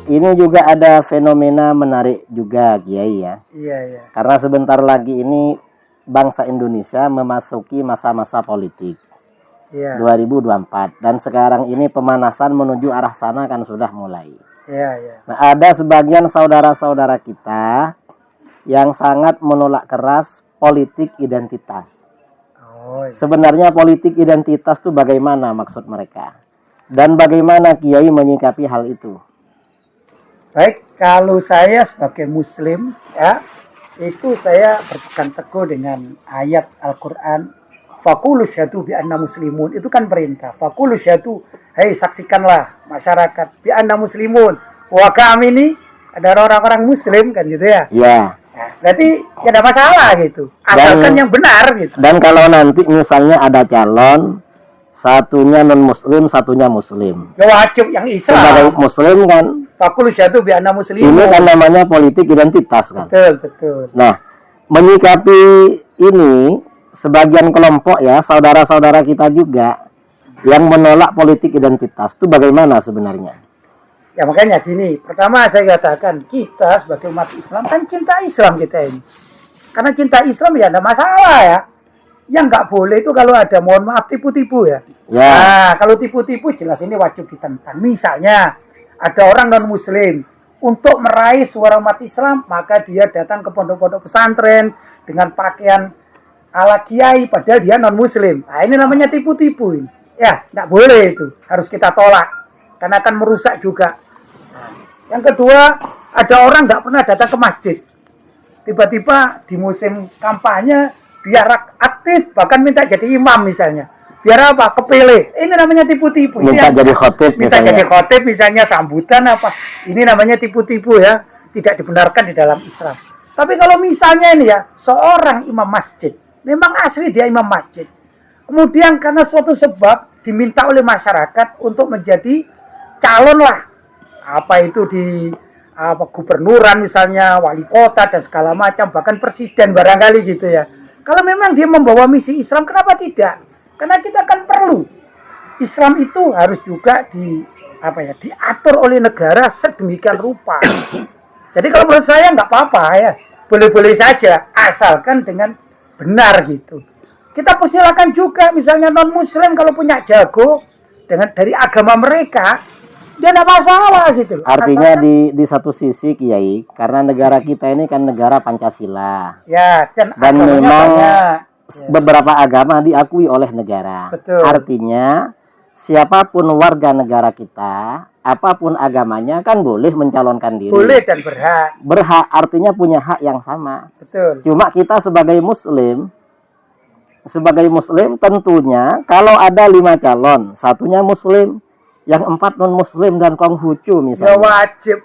ini juga ada fenomena menarik juga, Kiai ya. Iya, iya. Karena sebentar lagi ini bangsa Indonesia memasuki masa-masa politik. Iya. 2024 dan sekarang ini pemanasan menuju arah sana kan sudah mulai. Iya, iya. Nah, ada sebagian saudara-saudara kita yang sangat menolak keras politik identitas. Oh, iya. Sebenarnya politik identitas itu bagaimana maksud mereka? Dan bagaimana Kiai menyikapi hal itu? Baik, kalau saya sebagai Muslim, ya, itu saya berpegang teguh dengan ayat Al-Quran. Faqulu syahadu bi anna muslimun. Itu kan perintah. Faqulu syahadu, hei saksikanlah masyarakat bi anna muslimun. Wah, kami ini ada orang-orang Muslim kan gitu ya. Ya. Nah, berarti tidak ada masalah gitu. Asalkan yang benar gitu. Dan kalau nanti misalnya ada calon, satunya non-muslim, satunya muslim. Ya wajib yang Islam. Sebagai muslim kan, Faqulu syahadu bi anna muslimun. ini kan namanya politik identitas kan. Betul, betul. Nah, menyikapi ini, sebagian kelompok ya, saudara-saudara kita juga yang menolak politik identitas itu bagaimana sebenarnya? Ya makanya gini, pertama saya katakan kita sebagai umat Islam kan cinta Islam kita ini. Karena cinta Islam ya ada masalah ya. Yang nggak boleh itu kalau ada, mohon maaf, tipu-tipu ya. Ya. Nah, kalau tipu-tipu jelas ini wajib ditentang. Misalnya ada orang non-muslim untuk meraih suara umat Islam, maka dia datang ke pondok-pondok pesantren dengan pakaian ala kiai padahal dia non-muslim. Nah, ini namanya tipu-tipu ini. Ya, nggak boleh itu. Harus kita tolak. Karena akan merusak juga. Nah, yang kedua, ada orang nggak pernah datang ke masjid. Tiba-tiba di musim kampanye, biar aktif, bahkan minta jadi imam misalnya. Biar apa? Kepilih. Ini namanya tipu-tipu. Minta jadi khotib minta misalnya. jadi khotib misalnya, sambutan apa. Ini namanya tipu-tipu ya. Tidak dibenarkan di dalam Islam. Tapi kalau misalnya ini ya, seorang imam masjid. Memang asli dia imam masjid. Kemudian karena suatu sebab diminta oleh masyarakat untuk menjadi calon lah. Apa itu di gubernuran misalnya, wali kota dan segala macam. Bahkan presiden barangkali gitu ya. Kalau memang dia membawa misi Islam, kenapa tidak? Karena kita kan perlu. Islam itu harus juga diatur oleh negara sedemikian rupa. Jadi kalau menurut saya nggak apa-apa ya. Boleh-boleh saja. Asalkan dengan benar gitu. Kita persilakan juga misalnya non-muslim kalau punya jago dari agama mereka, dia tidak masalah gitu. Artinya di satu sisi Kiai, karena negara kita ini kan negara Pancasila. Ya, dan memang banyak. Beberapa agama diakui oleh negara. Betul. Artinya siapapun warga negara kita, apapun agamanya kan boleh mencalonkan diri. Boleh dan berhak. Berhak artinya punya hak yang sama. Betul. Cuma kita sebagai muslim tentunya kalau ada 5 calon, satunya muslim, yang 4 non muslim dan Konghucu misalnya. Ya wajib.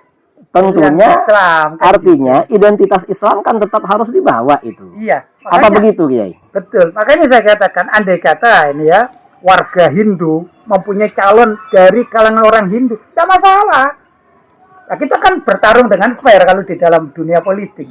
Tentunya Islam, kan artinya gitu. Identitas Islam kan tetap harus dibawa itu. Iya. Makanya, apa begitu Kiai? Betul. Makanya saya katakan andai kata ini ya warga Hindu mempunyai calon dari kalangan orang Hindu, tidak masalah. Nah, kita kan bertarung dengan fair kalau di dalam dunia politik.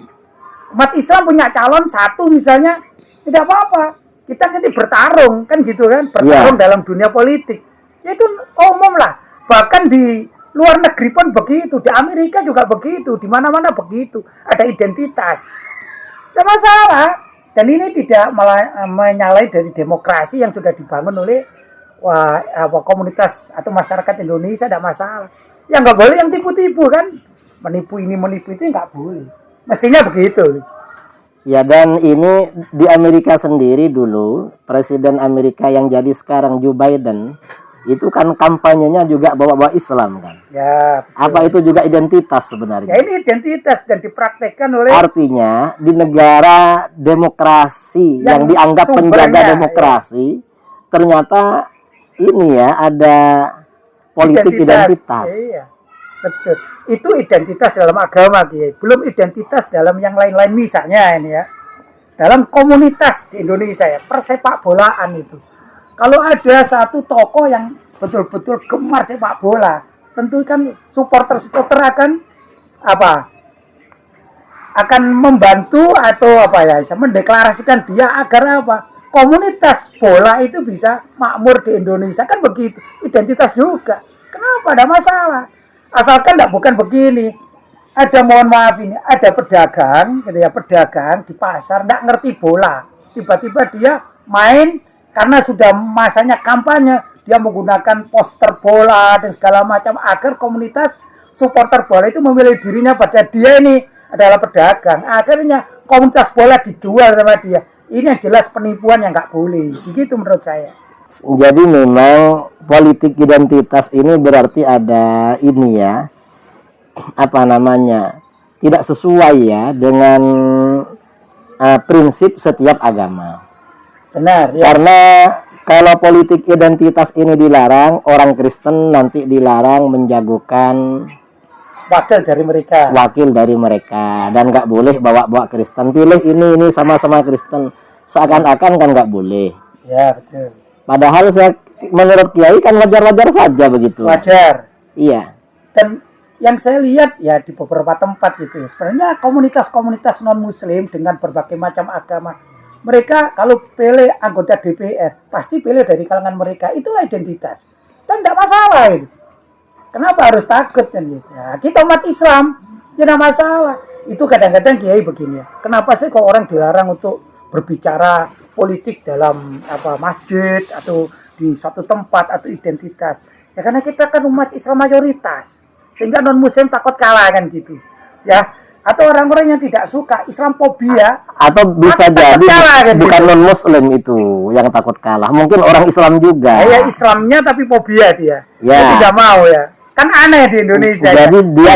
Umat Islam punya calon satu misalnya, tidak apa-apa. Kita nanti bertarung kan gitu kan, bertarung dalam dunia politik. Ya itu umum lah. Bahkan di luar negeri pun begitu, di Amerika juga begitu, di mana-mana begitu. Ada identitas. Tidak masalah. Dan ini tidak menyalahi dari demokrasi yang sudah dibangun oleh komunitas atau masyarakat Indonesia, tidak masalah. Yang nggak boleh yang tipu-tipu kan, menipu ini menipu itu nggak boleh. Mestinya begitu. Ya, dan ini di Amerika sendiri dulu Presiden Amerika yang jadi sekarang Joe Biden itu kan kampanyenya juga bawa-bawa Islam kan. Ya. Betul. Apa itu juga identitas sebenarnya? Ya ini identitas dan dipraktekkan oleh. Artinya di negara demokrasi yang dianggap penjaga demokrasi, ternyata ini ya ada politik identitas. Iya, betul. Itu identitas dalam agama, Kiai. Belum identitas dalam yang lain-lain misalnya ini ya. Dalam komunitas di Indonesia ya, persepak bolaan itu. Kalau ada satu tokoh yang betul-betul gemar sepak bola, tentu kan supporter akan membantu atau mendeklarasikan dia agar komunitas bola itu bisa makmur di Indonesia, kan begitu. Identitas juga. Kenapa? Ada masalah. Asalkan enggak bukan begini. Ada, mohon maaf ini, ada pedagang gitu ya, pedagang di pasar enggak ngerti bola. Tiba-tiba dia main karena sudah masanya kampanye, dia menggunakan poster bola dan segala macam agar komunitas supporter bola itu memilih dirinya pada dia ini adalah pedagang. Akhirnya komunitas bola dijual sama dia. Ini yang jelas penipuan yang nggak boleh. Begitu menurut saya. Jadi memang politik identitas ini berarti ada ini ya, apa namanya, tidak sesuai ya dengan prinsip setiap agama. Benar ya. Karena kalau politik identitas ini dilarang, orang Kristen nanti dilarang menjagokan Wakil dari mereka. Dan nggak boleh bawa-bawa Kristen, pilih ini sama-sama Kristen, seakan-akan kan nggak boleh. Ya betul. Padahal menurut Kiai kan wajar-wajar saja begitu. Wajar. Iya. Dan yang saya lihat ya di beberapa tempat gitu ya, sebenarnya komunitas-komunitas non-muslim dengan berbagai macam agama, mereka kalau pilih anggota DPR pasti pilih dari kalangan mereka. Itulah identitas, dan tidak masalah itu. Kenapa harus takut kan gitu? Nah, kita umat Islam tidak masalah. Itu kadang-kadang Kiai begini ya, kenapa sih kok orang dilarang untuk berbicara politik dalam masjid atau di suatu tempat atau identitas? Ya karena kita kan umat Islam mayoritas, sehingga non muslim takut kalah kan gitu ya, atau orang-orang yang tidak suka Islamfobia, atau bisa jadi kalah, kan bukan gitu. non muslim itu yang takut kalah, mungkin orang Islam juga ya Islamnya tapi fobia dia ya. Dia tidak mau ya, kan aneh di Indonesia jadi ya. Dia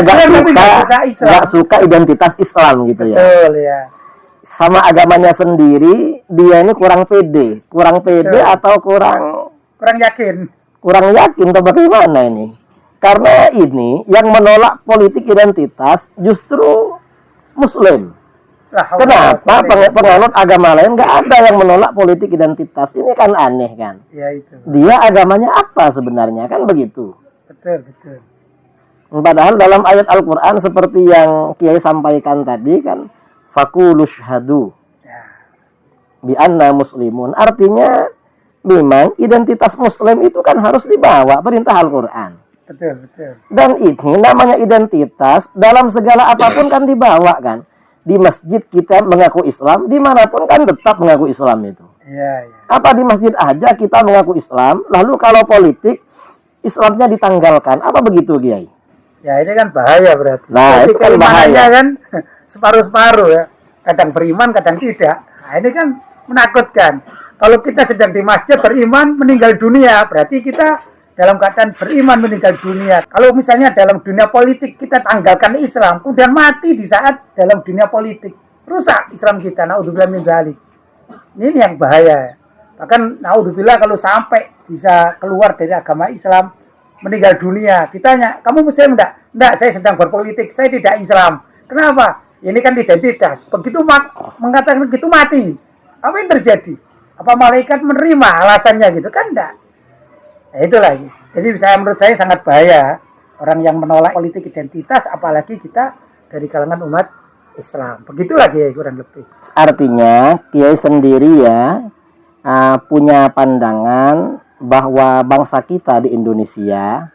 gak suka identitas Islam gitu ya. Betul ya. Sama agamanya sendiri dia ini kurang pede Betul. Atau kurang yakin atau bagaimana ini. Karena ini yang menolak politik identitas justru Muslim. Kenapa penganut agama lain nggak ada yang menolak politik identitas? Ini kan aneh kan? Ya itu. Dia agamanya apa sebenarnya, kan begitu? Betul. Padahal dalam ayat Al-Quran seperti yang Kiai sampaikan tadi kan, faqulu syhadu bi anna muslimun. Artinya memang identitas Muslim itu kan harus dibawa perintah Al-Quran. Betul. Dan ini namanya identitas dalam segala apapun kan dibawa kan. Di masjid kita mengaku Islam, dimanapun kan tetap mengaku Islam itu. Iya. Apa di masjid aja kita mengaku Islam, lalu kalau politik Islamnya ditanggalkan, apa begitu Kiai? Ya ini kan bahaya berarti. Nah, jadi itu kan bahaya kan separuh-separuh ya. Kadang beriman, kadang tidak. Nah ini kan menakutkan. Kalau kita sedang di masjid beriman meninggal dunia, berarti kita dalam keadaan beriman meninggal dunia. Kalau misalnya dalam dunia politik kita tanggalkan Islam, kemudian mati di saat dalam dunia politik, rusak Islam kita. Naudzubillah min dzalik. Ini yang bahaya. Bahkan naudzubillah kalau sampai bisa keluar dari agama Islam, meninggal dunia, ditanya, kamu muslim enggak? Enggak, saya sedang berpolitik, saya tidak Islam. Kenapa? Ini kan identitas. Begitu mengatakan begitu mati, apa yang terjadi? Apa malaikat menerima alasannya gitu? Kan enggak. Nah, itu lagi. Jadi menurut saya sangat bahaya orang yang menolak politik identitas, apalagi kita dari kalangan umat Islam. Begitulah Kiai kurang lebih. Artinya Kiai sendiri ya punya pandangan bahwa bangsa kita di Indonesia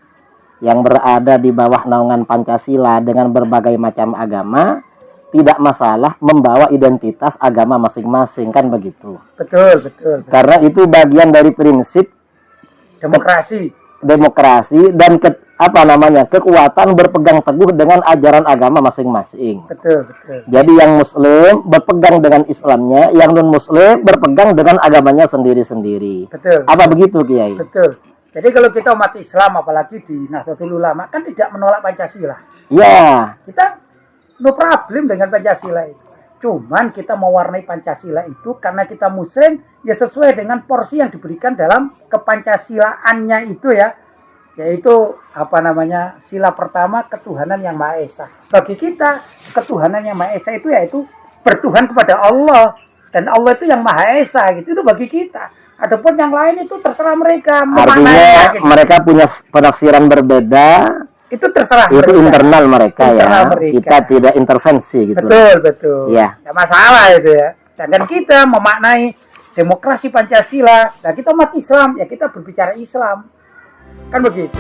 yang berada di bawah naungan Pancasila dengan berbagai macam agama tidak masalah membawa identitas agama masing-masing, kan begitu. Betul. Karena itu bagian dari prinsip demokrasi dan kekuatan berpegang teguh dengan ajaran agama masing-masing. Betul. Jadi yang Muslim berpegang dengan Islamnya, yang non Muslim berpegang dengan agamanya sendiri-sendiri. Betul. Apa begitu Kiai? Betul. Jadi kalau kita umat Islam, apalagi di Nahdlatul Ulama, kan tidak menolak Pancasila. Ya. Kita no problem dengan Pancasila itu. Cuman kita mewarnai Pancasila itu karena kita Muslim, ya sesuai dengan porsi yang diberikan dalam kepancasilaannya itu ya. Yaitu sila pertama ketuhanan yang Maha Esa. Bagi kita ketuhanan yang Maha Esa itu yaitu bertuhan kepada Allah, dan Allah itu yang Maha Esa gitu. Itu bagi kita. Adapun yang lain itu terserah mereka. Artinya gitu. Mereka punya penafsiran berbeda. Itu terserah itu mereka. Internal mereka Mereka. Kita tidak intervensi gitu. Betul. Ya. Tidak masalah itu ya. Dan kita memaknai demokrasi Pancasila. Nah kita umat Islam ya kita berbicara Islam. Kan begitu.